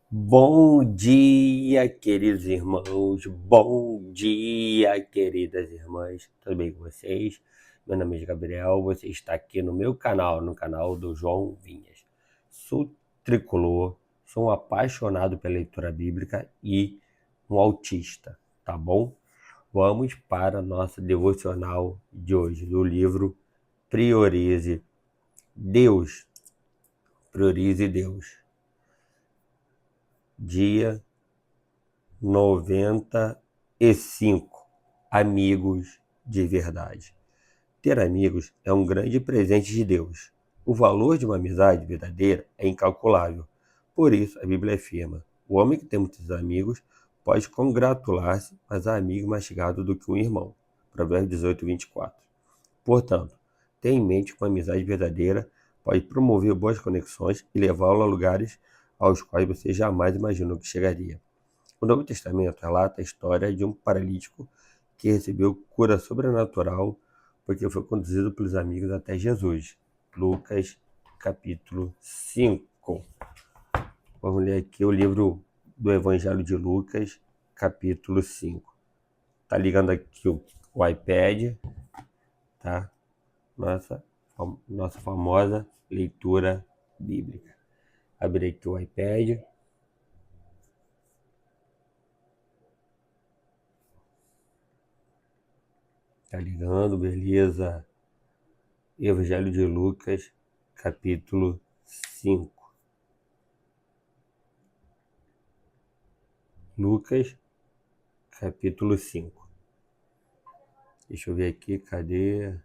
Bom dia, queridos irmãos. Bom dia, queridas irmãs. Tudo bem com vocês? Meu nome é Gabriel. Você está aqui no meu canal, no canal do João Vinhas. Sou tricolor, sou um apaixonado pela leitura bíblica e um autista, tá bom? Vamos para a nossa devocional de hoje, do livro Priorize Deus. Priorize Deus. Dia 95. Amigos de verdade. Ter amigos é um grande presente de Deus. O valor de uma amizade verdadeira é incalculável. Por isso, a Bíblia afirma: o homem que tem muitos amigos pode congratular-se, mas há amigo mais chegado do que um irmão. Provérbios 18, 24. Portanto, tenha em mente que uma amizade verdadeira pode promover boas conexões e levá-lo a lugares aos quais você jamais imaginou que chegaria. O Novo Testamento relata a história de um paralítico que recebeu cura sobrenatural porque foi conduzido pelos amigos até Jesus. Lucas, capítulo 5. Vamos ler aqui o livro do Evangelho de Lucas, capítulo 5. Tá ligando aqui o iPad, tá? Nossa famosa leitura bíblica. Abrir aqui o iPad. Tá ligando, beleza? Evangelho de Lucas, capítulo 5. Lucas, capítulo 5. Deixa eu ver aqui, cadê?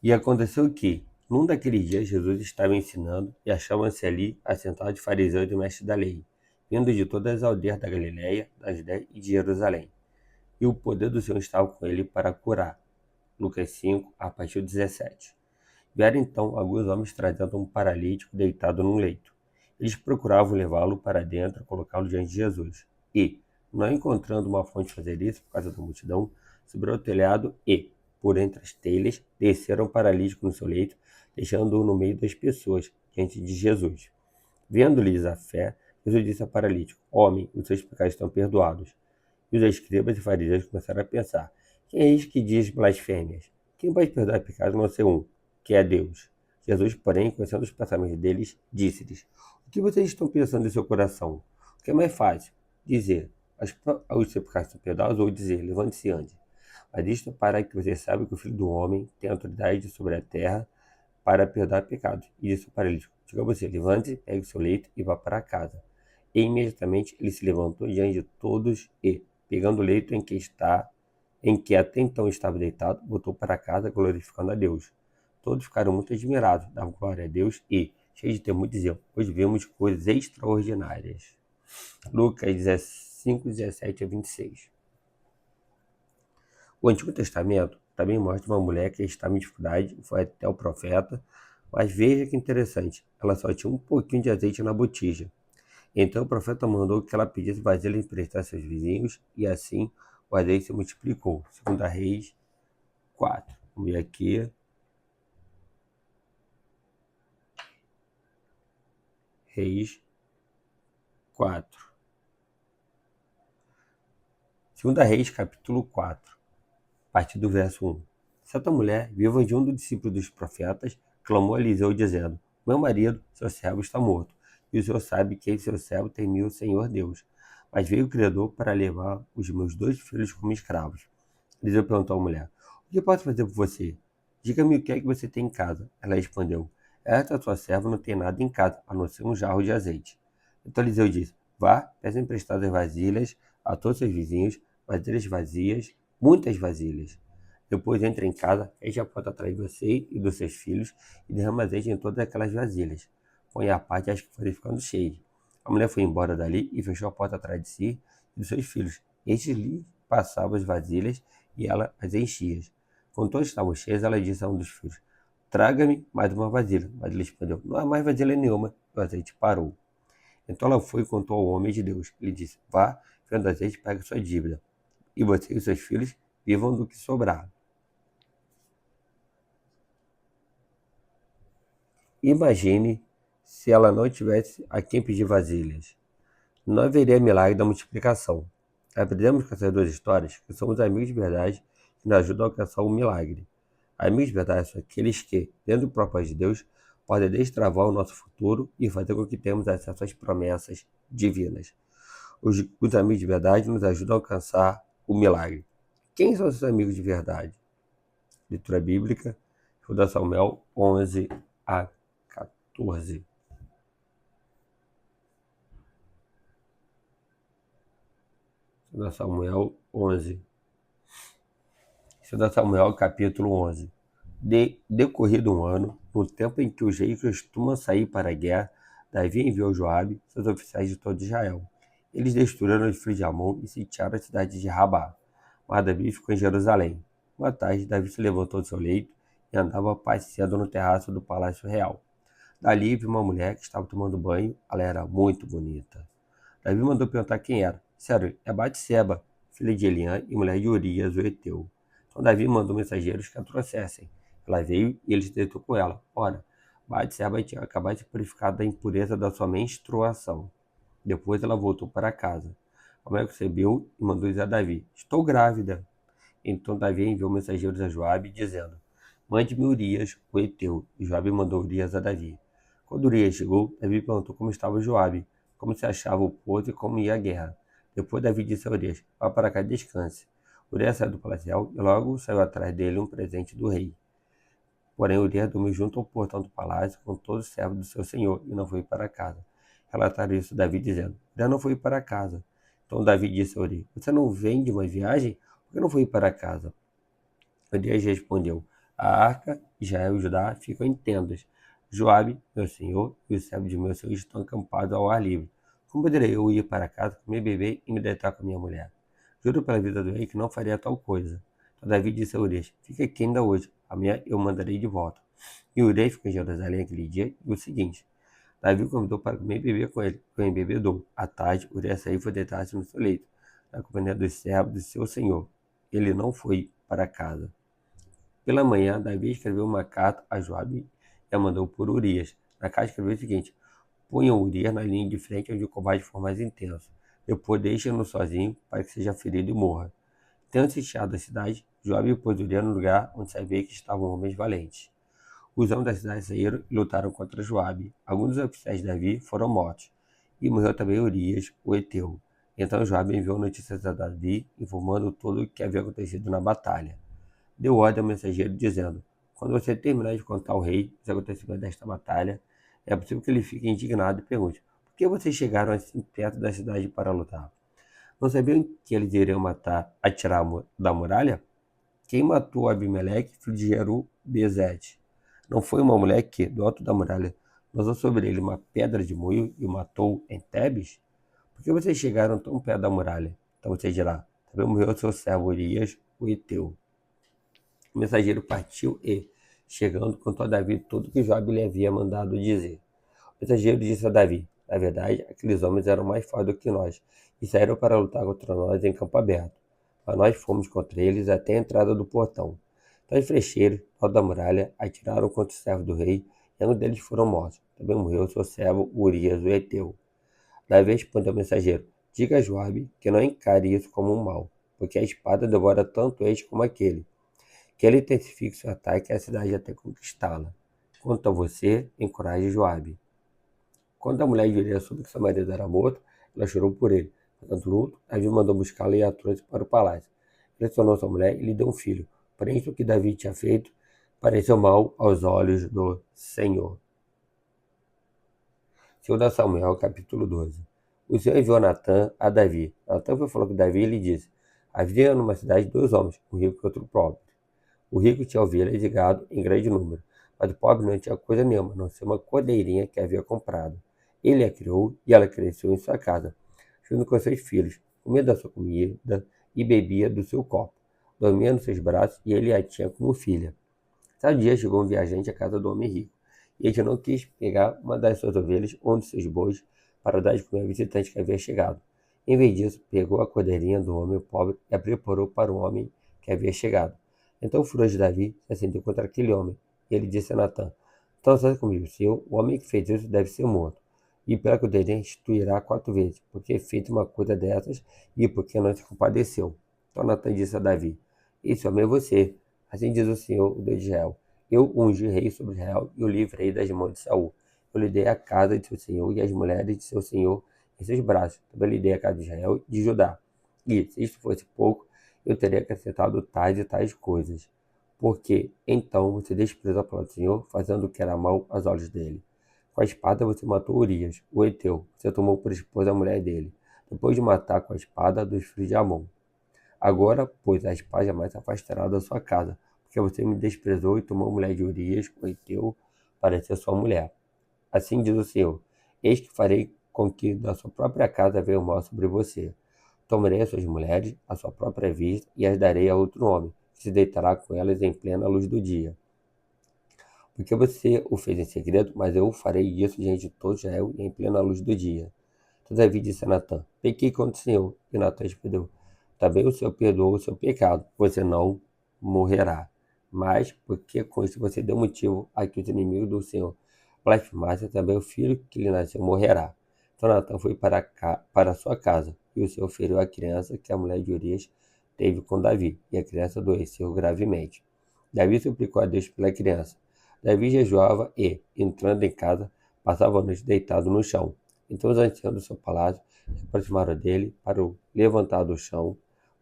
E aconteceu que, num daqueles dias, Jesus estava ensinando e achavam-se ali assentados fariseus e mestres da lei, vindo de todas as aldeias da Galiléia, da Judéia e de Jerusalém. E o poder do Senhor estava com ele para curar. Lucas 5, a partir do 17. Vieram então alguns homens trazendo um paralítico deitado num leito. Eles procuravam levá-lo para dentro e colocá-lo diante de Jesus. E, não encontrando uma fonte de fazer isso por causa da multidão, subiram ao telhado e, por entre as telhas, desceram o paralítico no seu leito, deixando-o no meio das pessoas, diante de Jesus. Vendo-lhes a fé, Jesus disse ao paralítico: Homem, os seus pecados estão perdoados. E os escribas e fariseus começaram a pensar: Quem é este que diz blasfêmias? Quem pode perdoar pecados a não ser um, que é Deus? Jesus, porém, conhecendo os pensamentos deles, disse-lhes: O que vocês estão pensando em seu coração? O que é mais fácil? Dizer: Os seus pecados estão perdoados, ou dizer: Levante-se e ande. Mas isto para que vocês saibam que o Filho do Homem tem autoridade sobre a terra para perdoar pecados. E disse o paralítico: Diga a você: Levante-se, pegue o seu leito e vá para casa. E imediatamente ele se levantou diante de todos e, pegando o leito em que até então estava deitado, voltou para casa glorificando a Deus. Todos ficaram muito admirados, davam glória a Deus e, cheios de temor, diziam: Hoje vemos coisas extraordinárias. Lucas 5, 17 a 26. O Antigo Testamento também mostra uma mulher que estava em dificuldade, foi até o profeta, mas veja que interessante, ela só tinha um pouquinho de azeite na botija. Então o profeta mandou que ela pedisse vasilha emprestar a seus vizinhos, e assim o azeite se multiplicou. Segundo Reis 4. Vamos ver aqui. Reis 4. Segunda Reis, capítulo 4, a partir do verso 1. Certa mulher, viúva de um dos discípulos dos profetas, clamou a Eliseu, dizendo: Meu marido, seu servo, está morto, e o senhor sabe que esse seu servo temia o Senhor Deus. Mas veio o credor para levar os meus 2 filhos como escravos. Eliseu perguntou à mulher: O que posso fazer por você? Diga-me o que é que você tem em casa. Ela respondeu: Esta sua serva não tem nada em casa, a não ser um jarro de azeite. Então Eliseu disse: Vá, peça emprestadas vasilhas a todos seus vizinhos, vasilhas vazias, muitas vasilhas. Depois entre em casa, feche a porta atrás de você e dos seus filhos e derrama azeite em todas aquelas vasilhas. Põe à parte as que forem ficando cheias. A mulher foi embora dali e fechou a porta atrás de si e dos seus filhos. Estes lhe passavam as vasilhas e ela as enchia. Quando todas estavam cheias, ela disse a um dos filhos: Traga-me mais uma vasilha. Mas ele respondeu: Não há mais vasilha nenhuma. E o azeite parou. Então ela foi e contou ao homem de Deus. Ele disse: Vá, venda o azeite e pague sua dívida. E você e os seus filhos vivam do que sobrar. Imagine se ela não tivesse a quem pedir vasilhas. Não haveria milagre da multiplicação. Aprendemos com essas duas histórias que somos amigos de verdade que nos ajudam a alcançar o milagre. Amigos de verdade são aqueles que, dentro do propósito de Deus, podem destravar o nosso futuro e fazer com que tenhamos acesso às promessas divinas. Os amigos de verdade nos ajudam a alcançar o milagre. Quem são esses amigos de verdade? Leitura bíblica, 2 Samuel 11 a 14. 2 Samuel 11. 2 Samuel capítulo 11. Decorrido um ano, no tempo em que os reis costumam sair para a guerra, Davi enviou Joabe, seus oficiais de todo Israel. Eles destruíram os filhos de Amon e sitiaram a cidade de Rabá. Mas Davi ficou em Jerusalém. Uma tarde, Davi se levantou do seu leito e andava passeando no terraço do palácio real. Dali viu uma mulher que estava tomando banho. Ela era muito bonita. Davi mandou perguntar quem era. Sério, é Batseba, filha de Eliã e mulher de Urias, o Heteu. Então Davi mandou mensageiros que a trouxessem. Ela veio e ele se deitou com ela. Ora, Batseba tinha acabado de se purificar da impureza da sua menstruação. Depois ela voltou para casa. A mulher recebeu e mandou dizer a Davi: Estou grávida. Então Davi enviou mensageiros a Joabe, dizendo: Mande-me Urias, o Heteu. E Joabe mandou Urias a Davi. Quando Urias chegou, Davi perguntou como estava Joabe, como se achava o povo e como ia a guerra. Depois Davi disse a Urias: Vá para cá e descanse. Urias saiu do palácio e logo saiu atrás dele um presente do rei. Porém, Urias dormiu junto ao portão do palácio com todos os servos do seu senhor e não foi para casa. Relataram isso a Davi, dizendo: Urias não foi para casa. Então Davi disse a Urias: Você não vem de uma viagem? Por que não foi para casa? Urias respondeu: A arca, Israel e Judá ficam em tendas. Joabe, meu senhor, e os servos de meu senhor estão acampados ao ar livre. Como poderei eu ir para casa, comer, beber e me deitar com minha mulher? Juro pela vida do rei que não faria tal coisa. Então Davi disse a Urias: Fica aqui ainda hoje. Amanhã eu mandarei de volta. E Urias ficou em Jerusalém aquele dia e o seguinte: Davi o convidou para comer e beber com ele. Foi embebedou. À tarde, Urias saiu e foi deitar-se no seu leito, na companhia dos servos do seu senhor. Ele não foi para casa. Pela manhã, Davi escreveu uma carta a Joabe e a mandou por Urias. Na carta escreveu o seguinte: Ponham Urias na linha de frente onde o combate for mais intenso. Depois deixem-no sozinho para que seja ferido e morra. Tendo sitiado a cidade, Joabe pôs Urias no lugar onde sabia que estavam homens valentes. Os homens da cidade saíram e lutaram contra Joabe. Alguns dos oficiais de Davi foram mortos. E morreu também Urias, o Heteu. Então Joabe enviou notícias a Davi, informando tudo o que havia acontecido na batalha. Deu ordem ao mensageiro, dizendo: Quando você terminar de contar ao rei os acontecimentos desta batalha, é possível que ele fique indignado e pergunte: Por que vocês chegaram assim perto da cidade para lutar? Não sabiam que eles iriam atirar da muralha? Quem matou Abimeleque, filho de Jeru-Bezete? Não foi uma mulher que, do alto da muralha, lançou sobre ele uma pedra de moinho e o matou em Tebes? Por que vocês chegaram tão perto da muralha? Então você dirá: Também morreu seu servo Urias, o Heteu. O mensageiro partiu e, chegando, contou a Davi tudo o que Joabe lhe havia mandado dizer. O mensageiro disse a Davi: Na verdade, aqueles homens eram mais fortes do que nós e saíram para lutar contra nós em campo aberto. Mas nós fomos contra eles até a entrada do portão. Então os flecheiros, ao da muralha, atiraram contra os servos do rei e um deles foram mortos. Também morreu seu servo Urias, o Heteu. Davi respondeu ao mensageiro: Diga a Joabe que não encare isso como um mal, porque a espada devora tanto este como aquele. Que ele intensifique seu ataque à cidade até conquistá-la. Quanto a você, encoraje Joabe. Quando a mulher de Urias soube que seu marido era morto, ela chorou por ele. Portanto, luto, Davi mandou buscá-la e a trouxe para o palácio. Ele tornou sua mulher e lhe deu um filho. Porém, isso que Davi tinha feito pareceu mal aos olhos do Senhor. 2 Samuel, capítulo 12. O Senhor enviou Natã a Davi. Natã foi falar com Davi e lhe disse: Havia numa cidade dois homens, um rico e outro pobre. O rico tinha ovelhas e gado em grande número, mas o pobre não tinha coisa nenhuma, a não ser uma cordeirinha que havia comprado. Ele a criou e ela cresceu em sua casa, junto com seus filhos, comia da sua comida e bebia do seu copo, dormia nos seus braços e ele a tinha como filha. Certo dia chegou um viajante à casa do homem rico, e ele não quis pegar uma das suas ovelhas ou um dos seus bois para dar de comer ao visitante que havia chegado. Em vez disso, pegou a cordeirinha do homem pobre e a preparou para o homem que havia chegado. Então o furor de Davi se acendeu contra aquele homem, e ele disse a Natã: Então, sabe comigo, Senhor, o homem que fez isso deve ser morto. E pela que o Dedém restituirá 4 vezes, porque fez uma coisa dessas e porque não se compadeceu. Então Natan disse a Davi: esse homem é você. Assim diz o Senhor, o Deus de Israel. Eu ungi rei sobre Israel e o livrei das mãos de Saul. Eu lhe dei a casa de seu senhor e as mulheres de seu senhor em seus braços. Também lhe dei a casa de Israel e de Judá. E, se isto fosse pouco, eu teria acrescentado tais e tais coisas. Porque então você desprezou a palavra do Senhor, fazendo o que era mal aos olhos dele. Com a espada você matou Urias, o Heteu. Você tomou por esposa a mulher dele, depois de matar com a espada dos filhos de Amon. Agora, pois, a espada jamais se afastará da sua casa, porque você me desprezou e tomou a mulher de Urias, o Heteu, para ser sua mulher. Assim diz o Senhor: eis que farei com que da sua própria casa venha o mal sobre você. Tomarei as suas mulheres, à sua própria vista, e as darei a outro homem, que se deitará com elas em plena luz do dia. Porque você o fez em segredo, mas eu o farei isso diante de todo Israel e em plena luz do dia. Então Davi disse a Natã: pequei contra o Senhor. E Natã respondeu: também o Senhor perdoou o seu pecado, você não morrerá. Mas, porque com isso você deu motivo a que os inimigos do Senhor blasfemassem, também o filho que lhe nasceu morrerá. Então Natã foi para sua casa, e o Senhor feriu a criança que a mulher de Urias teve com Davi, e a criança adoeceu gravemente. Davi suplicou a Deus pela criança. Davi jejuava e, entrando em casa, passava a noite deitado no chão. Então os anciãos do seu palácio se aproximaram dele para o levantar do chão,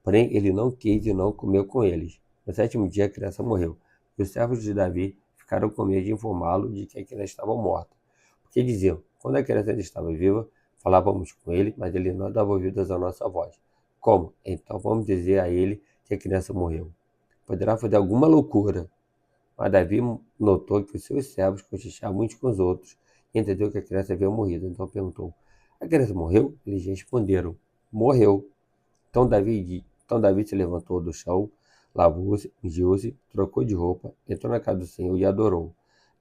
porém ele não quis e não comeu com eles. No 7º dia a criança morreu, e os servos de Davi ficaram com medo de informá-lo de que a criança estava morta. Porque diziam: quando a criança ainda estava viva, falávamos com ele, mas ele não dava ouvidos à nossa voz. Como? Então vamos dizer a ele que a criança morreu. Poderá fazer alguma loucura. Mas Davi notou que os seus servos cochichavam uns com os outros e entendeu que a criança havia morrido. Então perguntou: a criança morreu? Eles responderam: morreu. Então Davi se levantou do chão, lavou-se, ungiu-se, trocou de roupa, entrou na casa do Senhor e adorou.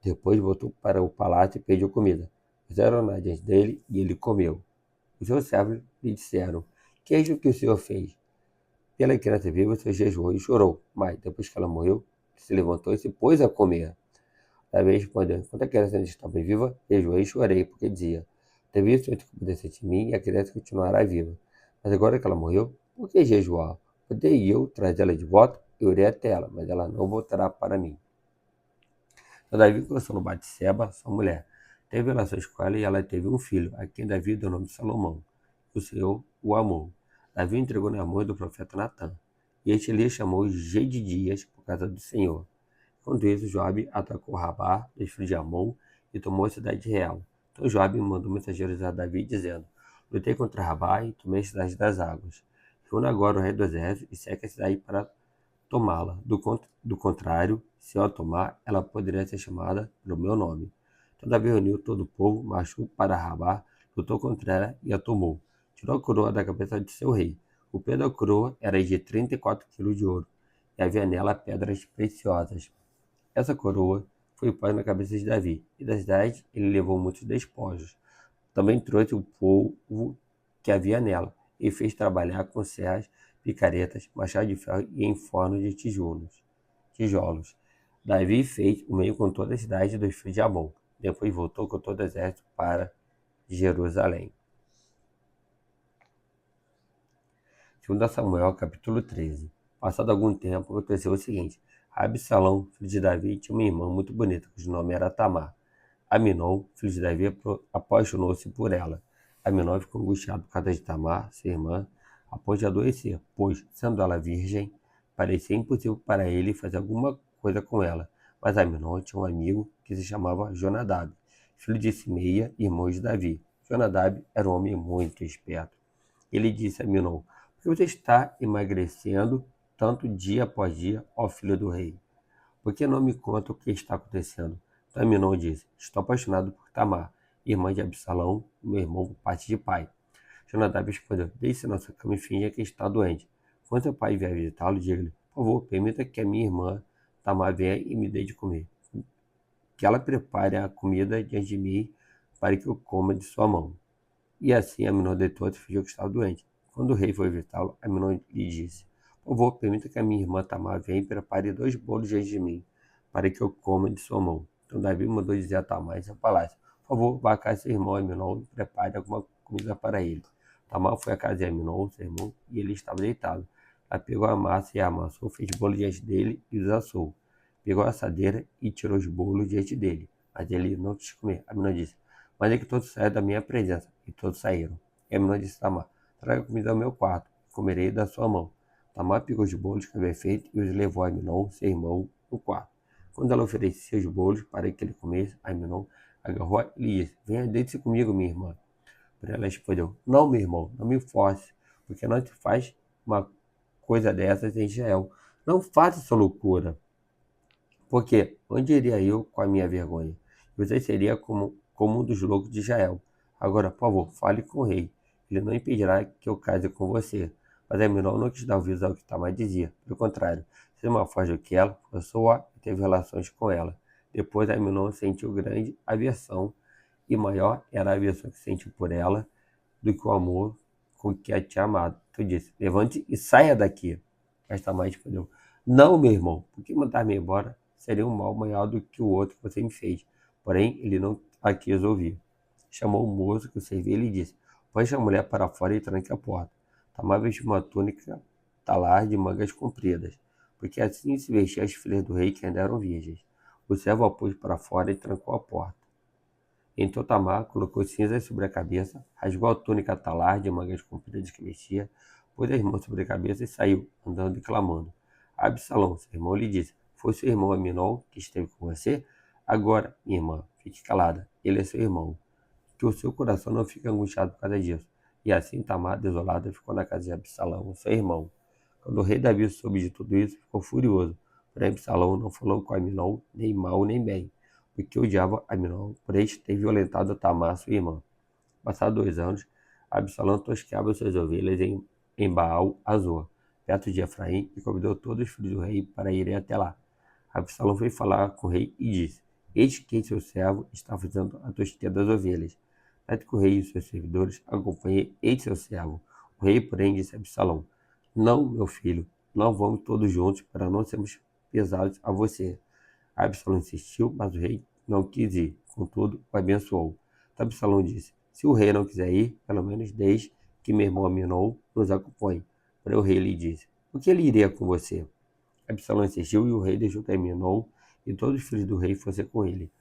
Depois voltou para o palácio e pediu comida. Fizeram na diante dele e ele comeu. Os seus servos lhe disseram: que é isso que o Senhor fez? Pela criança viva, o Senhor jejuou e chorou. Mas, depois que ela morreu, se levantou e se pôs a comer. Davi respondeu: enquanto a criança ainda estava viva, jejuei e chorei, porque dizia: devia o Senhor ter compadecido de mim e a criança continuará viva. Mas agora que ela morreu, por que jejuar? Poderia eu trazê-la de volta? Eu irei até ela, mas ela não voltará para mim. Então Davi gostou no Batseba, sua mulher. Teve relações com ela e ela teve um filho, a quem Davi deu o nome de Salomão. O Senhor o amou. Davi entregou na mão do profeta Natã. E este lhe chamou Gedidias por causa do Senhor. Quando isso, Joabe atacou Rabá, dos filhos de Amon, e tomou a cidade real. Então Joabe mandou mensageiros a Davi, dizendo: lutei contra Rabá e tomei a cidade das águas. Reúna agora o rei do exército e seque a cidade para tomá-la. Do contrário, se eu a tomar, ela poderia ser chamada pelo meu nome. Então Davi reuniu todo o povo, marchou para Rabá, lutou contra ela e a tomou. Tirou a coroa da cabeça de seu rei. O peso da coroa era de 34 quilos de ouro, e havia nela pedras preciosas. Essa coroa foi posta na cabeça de Davi, e das cidade ele levou muitos despojos. Também trouxe o povo que havia nela, e fez trabalhar com serras, picaretas, machado de ferro e em forno de tijolos. Davi fez o meio com toda a cidade dos filhos de Amon. Depois voltou com todo o exército para Jerusalém. 2 Samuel, capítulo 13. Passado algum tempo, aconteceu o seguinte: Absalão, filho de Davi, tinha uma irmã muito bonita, cujo nome era Tamar. Aminon, filho de Davi, apaixonou-se por ela. Aminon ficou angustiado por causa de Tamar, sua irmã, a ponto de adoecer, pois, sendo ela virgem, parecia impossível para ele fazer alguma coisa com ela. Mas Aminon tinha um amigo que se chamava Jonadab, filho de Simeia, irmão de Davi. Jonadab era um homem muito esperto. Ele disse a Aminon: por que você está emagrecendo tanto dia após dia, ó filho do rei? Por que não me conta o que está acontecendo? Então Aminon disse: estou apaixonado por Tamar, irmã de Absalão, meu irmão por parte de pai. Jonadab respondeu: deite-se na sua cama e finja que está doente. Quando seu pai vier visitá-lo, diga-lhe: por favor, permita que a minha irmã Tamar venha e me dê de comer. Que ela prepare a comida diante de mim para que eu coma de sua mão. E assim Aminon deitou-se e fingiu que estava doente. Quando o rei foi visitá-lo, Aminon lhe disse: por favor, permita que a minha irmã Tamar venha e prepare 2 bolos diante de mim, para que eu coma de sua mão. Então Davi mandou dizer a Tamar em seu palácio: por favor, vá à casa de seu irmão Aminon e prepare alguma comida para ele. Tamar foi à casa de Aminon, seu irmão, e ele estava deitado. Ela pegou a massa e a amassou, fez bolo diante dele e os assou. Pegou a assadeira e tirou os bolos diante dele. Mas ele não quis comer. Aminon disse: mande que todos saiam da minha presença. E todos saíram. E Aminon disse a Tamar: traga comida ao meu quarto, comerei da sua mão. Tamar pegou os bolos que havia feito e os levou a Aminon, seu irmão, no quarto. Quando ela oferecia os bolos para que ele comesse, Aminon agarrou e lhe disse: venha, deite-se comigo, minha irmã. Porém ela respondeu: não, meu irmão, não me force, porque não te faz uma coisa dessas em Israel. Não faça essa loucura, porque onde iria eu com a minha vergonha? Você seria como um dos loucos de Israel. Agora, por favor, fale com o rei. Ele não impedirá que eu case com você. Mas Aminon não quis dar ouvidos ao que Tamar dizia. Pelo contrário, sendo mais forte do que ela, forçou-a e teve relações com ela. Depois Aminon sentiu grande aversão, e maior era a aversão que sentiu por ela do que o amor com que a tinha amado. Então disse: levante e saia daqui. Mas Tamar respondeu: não, meu irmão, porque mandar-me embora seria um mal maior do que o outro que você me fez. Porém, ele não a quis ouvir. Chamou o moço que o servia e lhe disse: puxe a mulher para fora e tranque a porta. Tamar vestiu uma túnica talar de mangas compridas, porque assim se vestiam as filhas do rei que ainda eram virgens. O servo a pôs para fora e trancou a porta. Então Tamar colocou cinzas sobre a cabeça, rasgou a túnica talar de mangas compridas que vestia, pôs as mãos sobre a cabeça e saiu, andando e clamando. Absalão, seu irmão, lhe disse: foi seu irmão Aminon que esteve com você? Agora, minha irmã, fique calada, ele é seu irmão. Que o seu coração não fique angustiado por causa disso. E assim Tamar, desolada, ficou na casa de Absalão, seu irmão. Quando o rei Davi soube de tudo isso, ficou furioso. Porém, Absalão não falou com Aminon nem mal nem bem, porque odiava Aminon por este ter violentado Tamar, sua irmã. Passados 2 anos, Absalão tosqueava suas ovelhas em Baal-Azor, perto de Efraim, e convidou todos os filhos do rei para irem até lá. Absalão foi falar com o rei e disse: eis que seu servo está fazendo a tosquia das ovelhas. Pede que o rei e os seus servidores acompanhem este seu servo. O rei, porém, disse a Absalão: não, meu filho, não vamos todos juntos para não sermos pesados a você. Absalão insistiu, mas o rei não quis ir. Contudo, o abençoou. Então Absalão disse: se o rei não quiser ir, pelo menos deixe que meu irmão Aminon nos acompanhe. Porém o rei lhe disse: por que ele iria com você? Absalão insistiu e o rei deixou que Aminon e todos os filhos do rei fossem com ele.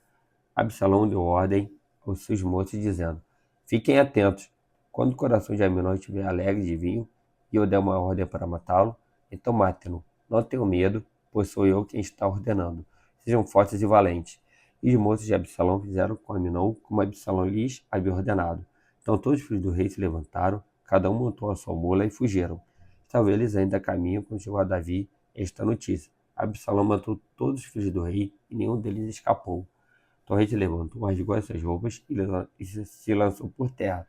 Absalão deu ordem aos seus moços, dizendo: fiquem atentos. Quando o coração de Aminon estiver alegre de vinho e eu der uma ordem para matá-lo, então matem-no. Não tenham medo, pois sou eu quem está ordenando. Sejam fortes e valentes. E os moços de Absalão fizeram com Aminon como Absalão lhes havia ordenado. Então todos os filhos do rei se levantaram, cada um montou a sua mula e fugiram. Estavam eles ainda a caminho quando chegou a Davi esta notícia: Absalão matou todos os filhos do rei e nenhum deles escapou. Então o rei se levantou, rasgou as suas roupas e se lançou por terra.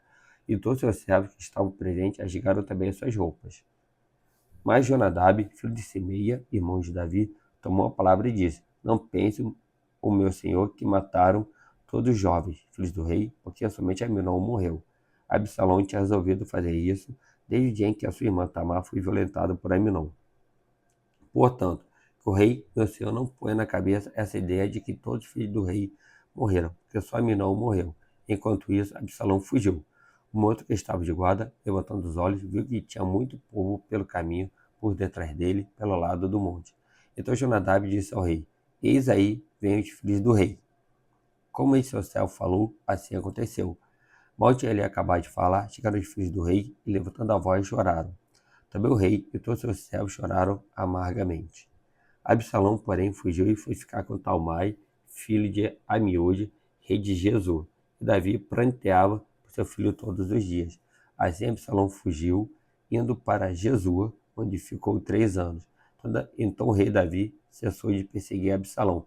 E todos os seus servos que estavam presentes rasgaram também as suas roupas. Mas Jonadab, filho de Simeia, irmão de Davi, tomou a palavra e disse: não pense o meu senhor que mataram todos os jovens, filhos do rei, porque somente Aminon morreu. Absalão tinha resolvido fazer isso desde o dia em que a sua irmã Tamar foi violentada por Aminon. Portanto, o rei, meu senhor, não põe na cabeça essa ideia de que todos os filhos do rei morreram, porque só Aminon morreu. Enquanto isso, Absalão fugiu. O outro que estava de guarda, levantando os olhos, viu que tinha muito povo pelo caminho, por detrás dele, pelo lado do monte. Então Jonadab disse ao rei: eis aí vêm os filhos do rei. Como esse seu servo falou, assim aconteceu. Mal tinha ele acabado de falar, chegaram os filhos do rei e, levantando a voz, choraram. Também o rei e todos seus servos choraram amargamente. Absalão, porém, fugiu e foi ficar com Talmai, filho de Amiúde, rei de Gesur. E Davi pranteava por seu filho todos os dias. Assim Absalão fugiu, indo para Gesur, onde ficou 3 anos. Então o rei Davi cessou de perseguir Absalão,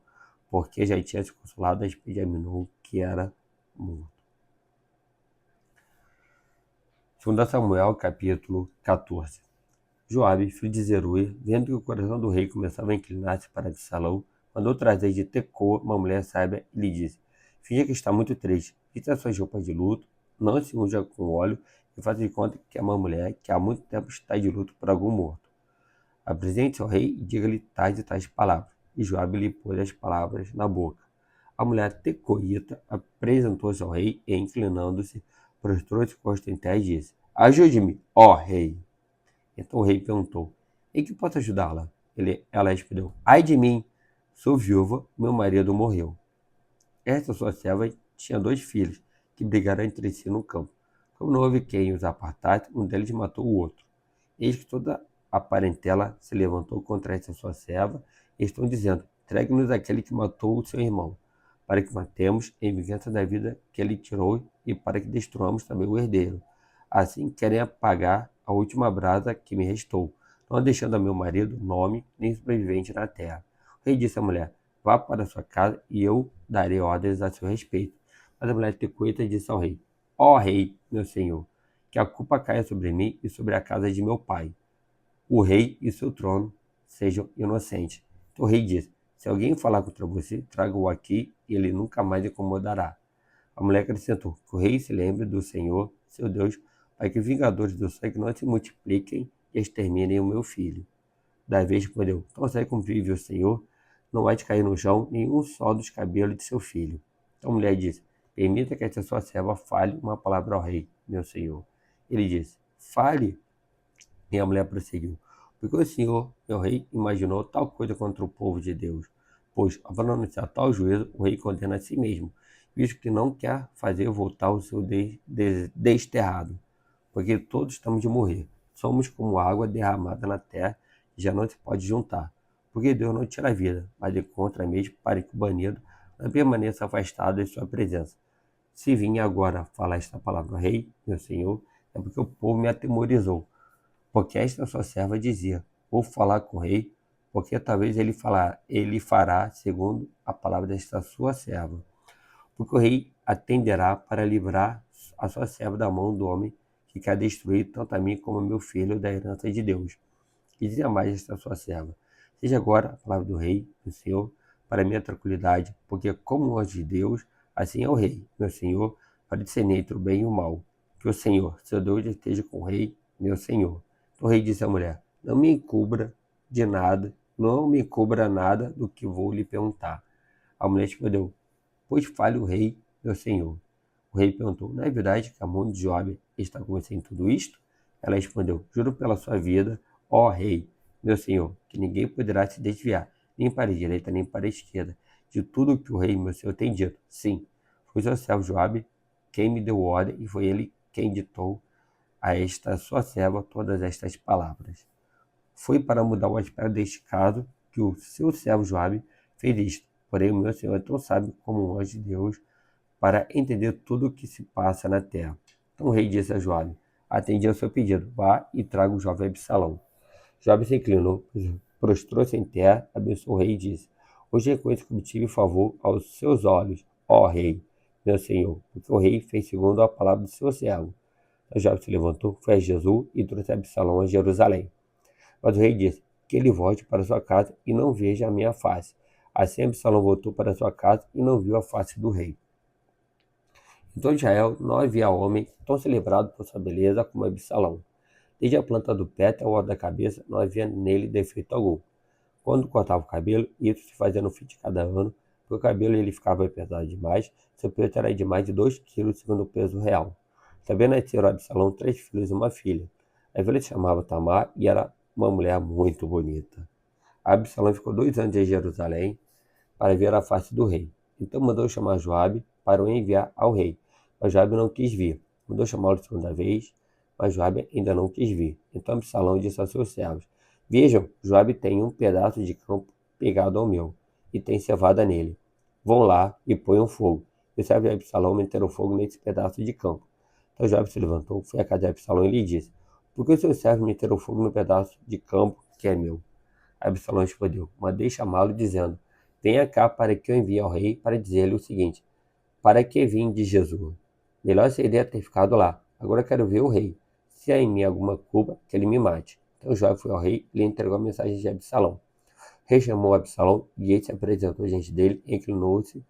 porque já tinha se consolado a respeito de Aminon, que era morto. 2 Samuel, capítulo 14. Joabe, filho de Zeruia, vendo que o coração do rei começava a inclinar-se para Absalão, mandou trazer de Tecoa uma mulher sábia e lhe disse: finja que está muito triste, viste as suas roupas de luto, não se unja com óleo e faça de conta que é uma mulher que há muito tempo está de luto por algum morto. Apresente-se ao rei e diga-lhe tais e tais palavras. E Joabe lhe pôs as palavras na boca. A mulher tecoíta apresentou-se ao rei e, inclinando-se, prostrou-se com o rosto em terra e disse: Ajude-me, ó rei! Então o rei perguntou: Em que posso ajudá-la? Ela respondeu: Ai de mim! Sou viúva, meu marido morreu. Esta sua serva tinha 2 filhos, que brigaram entre si no campo. Como não houve quem os apartasse, um deles matou o outro. Eis que toda a parentela se levantou contra esta sua serva, e estão dizendo: Entregue-nos aquele que matou o seu irmão, para que matemos em vingança da vida que ele tirou e para que destruamos também o herdeiro. Assim querem apagar a última brasa que me restou, não deixando a meu marido nome nem sobrevivente na terra. O rei disse à mulher: Vá para sua casa e eu darei ordens a seu respeito. Mas a mulher tecoita disse ao rei: Ó rei, meu senhor, que a culpa caia sobre mim e sobre a casa de meu pai. O rei e seu trono sejam inocentes. Então o rei disse: Se alguém falar contra você, traga-o aqui e ele nunca mais incomodará. A mulher acrescentou: Que o rei se lembre do Senhor, seu Deus, para que os vingadores do sangue não se multipliquem e exterminem o meu filho. Davi respondeu: Tão certo como vive o Senhor, não há de cair no chão nenhum só dos cabelos de seu filho. Então a mulher disse: Permita que esta sua serva fale uma palavra ao rei, meu senhor. Ele disse: Fale. E a mulher prosseguiu: Porque o senhor, meu rei, imaginou tal coisa contra o povo de Deus. Pois, ao pronunciar tal juízo, o rei condena a si mesmo, visto que não quer fazer voltar o seu desterrado. Porque todos estamos de morrer. Somos como água derramada na terra, que já não se pode juntar. Porque Deus não tira a vida, mas encontra mesmo para que o banido não permaneça afastado de sua presença. Se vim agora falar esta palavra ao rei, meu senhor, é porque o povo me atemorizou. Porque esta sua serva dizia: Vou falar com o rei, porque talvez ele fará segundo a palavra desta sua serva. Porque o rei atenderá para livrar a sua serva da mão do homem que quer destruir tanto a mim como a meu filho da herança de Deus. E dizia mais esta sua serva: Seja agora a palavra do rei, do Senhor, para minha tranquilidade, porque como o anjo de Deus, assim é o rei, meu senhor, para discernir entre o bem e o mal. Que o Senhor, seu Deus, esteja com o rei, meu senhor. O rei disse à mulher: Não me encubra de nada, não me encubra nada do que vou lhe perguntar. A mulher respondeu: Pois fale o rei, meu senhor. O rei perguntou: Não é verdade que a mão de Joabe está com você em tudo isto? Ela respondeu: Juro pela sua vida, ó rei, meu senhor, que ninguém poderá se desviar, nem para a direita, nem para a esquerda, de tudo o que o rei, meu senhor, tem dito. Sim, foi seu servo Joabe quem me deu ordem, e foi ele quem ditou a esta sua serva todas estas palavras. Foi para mudar o aspecto deste caso que o seu servo Joabe fez isto. Porém, o meu senhor é tão sábio como um anjo de Deus para entender tudo o que se passa na terra. Então o rei disse a Joabe: Atendi ao seu pedido, vá e traga o jovem Absalão. Joabe se inclinou, prostrou-se em terra, abençoou o rei e disse: Hoje reconheço que obtive favor aos seus olhos, ó rei, meu senhor, porque o rei fez segundo a palavra do seu servo. Joabe se levantou, foi a Jesus e trouxe Absalão a Jerusalém. Mas o rei disse: Que ele volte para sua casa e não veja a minha face. Assim Absalão voltou para sua casa e não viu a face do rei. Em todo Israel não havia homem tão celebrado por sua beleza como Absalão. Desde a planta do pé até o alto da cabeça, não havia nele defeito algum. Quando cortava o cabelo, isso se fazia no fim de cada ano, porque o cabelo ele ficava pesado demais, seu peso era de mais de 2 quilos segundo o peso real. Também nasceram a Absalão 3 filhos e uma filha. A filha se chamava Tamar e era uma mulher muito bonita. Absalão ficou 2 anos em Jerusalém para ver a face do rei. Então mandou chamar Joabe para o enviar ao rei. Mas Joabe não quis vir. Mandou chamá-lo segunda vez, mas Joabe ainda não quis vir. Então Absalão disse aos seus servos: Vejam, Joabe tem um pedaço de campo pegado ao meu, e tem cevada nele. Vão lá e ponham fogo. E os servos de Absalão meteram fogo nesse pedaço de campo. Então Joabe se levantou, foi à casa de Absalão e lhe disse: Por que os seus servos meteram fogo no pedaço de campo que é meu? Absalão respondeu: Mandei chamá-lo, dizendo: Venha cá para que eu envie ao rei para dizer-lhe o seguinte: Para que vim de Jesus? Melhor seria ter ficado lá. Agora quero ver o rei. Se há em mim alguma culpa, que ele me mate. Então Joabe foi ao rei e lhe entregou a mensagem de Absalão. O rei chamou Absalão e ele se apresentou diante dele, inclinou-se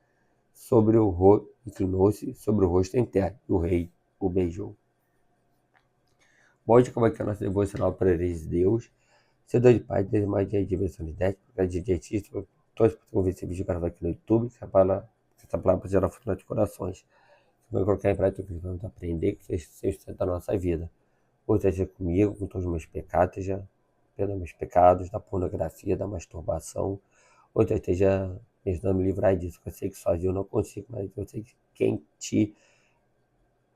sobre o rosto em terra, e o rei o beijou. Bom, como é que é o nosso devocional para eles de Deus? Ser de paz, desde mais de diversão de 10, por causa de dietista, todos por ver esse vídeo gravado aqui no YouTube, Essa palavra gerar fruto nos corações. Se eu colocar em prática o que vamos aprender, que seja da nossa vida. Ou esteja comigo, com todos os meus pecados, esteja pelos meus pecados, da pornografia, da masturbação. Ou esteja me ajudando a me livrar disso. Eu sei que sozinho eu não consigo, mas eu sei que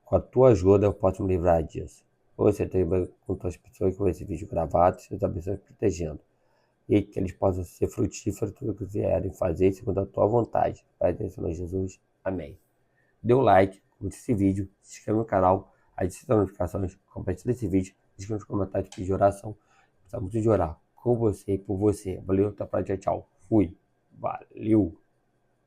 com a tua ajuda eu posso me livrar disso. Ou você esteja com todas as pessoas que vão esse vídeo gravado, seus abençoe protegendo. E que eles possam ser frutíferos tudo que vierem fazer segundo a tua vontade. Pai, em Senhor Jesus. Amém. Dê um like, curte esse vídeo, se inscreve no canal, ative as notificações, compartilhe esse vídeo, deixe nos comentários de oração. Precisamos de orar com você e por você. Valeu, até a próxima, tchau. Fui. Valeu.